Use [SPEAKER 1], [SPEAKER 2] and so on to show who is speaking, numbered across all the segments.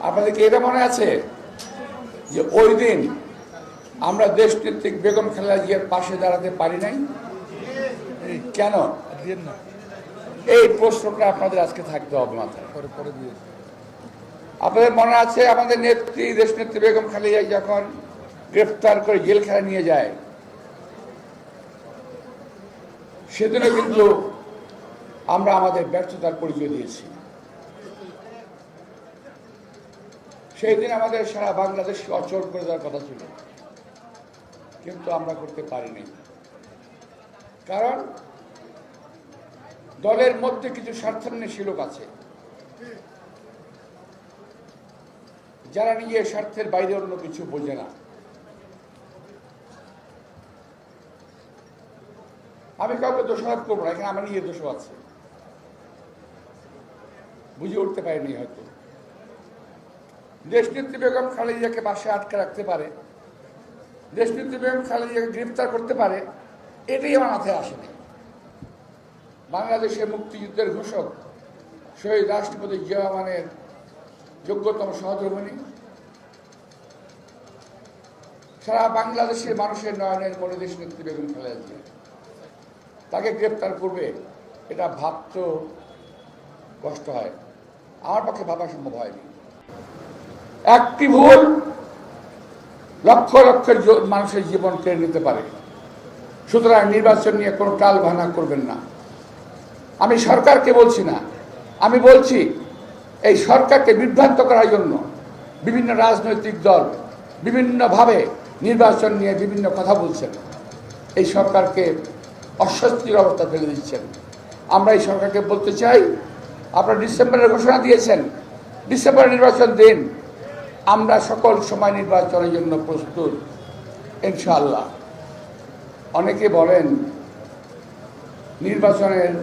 [SPEAKER 1] আপনাদেরকে এটা মনে আছে যে ওই দিন আমরা দেশনেত্রী বেগম খালেদা জিয়ার পাশে দাঁড়াতে পারি নাই? কেন? এই প্রশ্নটা আপনাদের আজকে থাকতে হবে মাথায়। আপনাদের মনে আছে আমাদের নেত্রী দেশনেত্রী বেগম খালেদা জিয়া যখন গ্রেফতার করে জেলখানায় নিয়ে যায়, সেদিনও কিন্তু আমরা আমাদের ব্যর্থতার পরিচয় দিয়েছি। সেই দিন আমাদের সারা বাংলাদেশকে অচল করে দেওয়ার কথা ছিল, কিন্তু আমরা করতে পারিনি। কারণ দলের মধ্যে কিছু স্বার্থান্বেষী লোক আছে, যারা নিজের স্বার্থের বাইরে অন্য কিছু বোঝে না। আমি কাউকে দোষারোপ করবো না, এখানে আমার নিজের দোষও আছে, বুঝে উঠতে পারিনি হয়তো। দেশনেত্রী বেগম খালেদা জিয়াকে বাসায় আটকে রাখতে পারে, দেশনেত্রী বেগম খালেদা জিয়াকে গ্রেফতার করতে পারে, এটাই আমার মাথায় আসেনি। বাংলাদেশের মুক্তিযুদ্ধের ঘোষক শহীদ রাষ্ট্রপতি জিয়া রহমানের যোগ্যতম সহধর্মিণী, সারা বাংলাদেশের মানুষের নয়নের মনে দেশনেত্রী বেগম খালেদা জিয়া, তাকে গ্রেফতার করবে এটা ভাবতেও কষ্ট হয়, আমার পক্ষে ভাবা সম্ভব হয়নি। একটি ভুল লক্ষ লক্ষ মানুষের জীবন কেড়ে নিতে পারে। সুতরাং নির্বাচন নিয়ে কোনো টাল ভাঙা করবেন না। আমি সরকারকে বলছি না, আমি বলছি এই সরকারকে বিভ্রান্ত করার জন্য বিভিন্ন রাজনৈতিক দল বিভিন্নভাবে নির্বাচন নিয়ে বিভিন্ন কথা বলছেন, এই সরকারকে অস্বস্তির অবস্থা ফেলে দিচ্ছেন। আমরা এই সরকারকে বলতে চাই, আপনারা ডিসেম্বরের ঘোষণা দিয়েছেন, ডিসেম্বরের নির্বাচন দিন, আমরা সকল সময় নির্বাচনের জন্য প্রস্তুত ইনশাআল্লাহ। অনেকে বলেন নির্বাচনের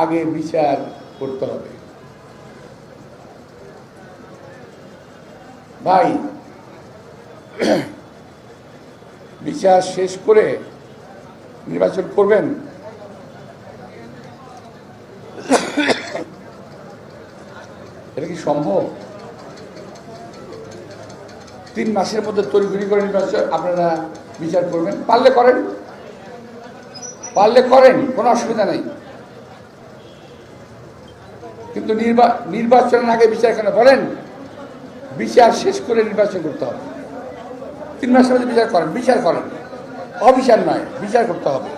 [SPEAKER 1] আগে বিচার করতে হবে। ভাই, বিচার শেষ করে নির্বাচন করবেন? এটা কি সম্ভব? 3 মাসের মধ্যে তড়িঘড়ি করে নির্বাচন আপনারা বিচার করবেন? পারলে করেন, পারলে করেন, কোনো অসুবিধা নেই, কিন্তু নির্বাচনের আগে বিচার কেন বলেন? বিচার শেষ করে নির্বাচন করতে হবে। 3 মাসের মধ্যে বিচার করেন, বিচার করেন, অবিচার নয়, বিচার করতে হবে।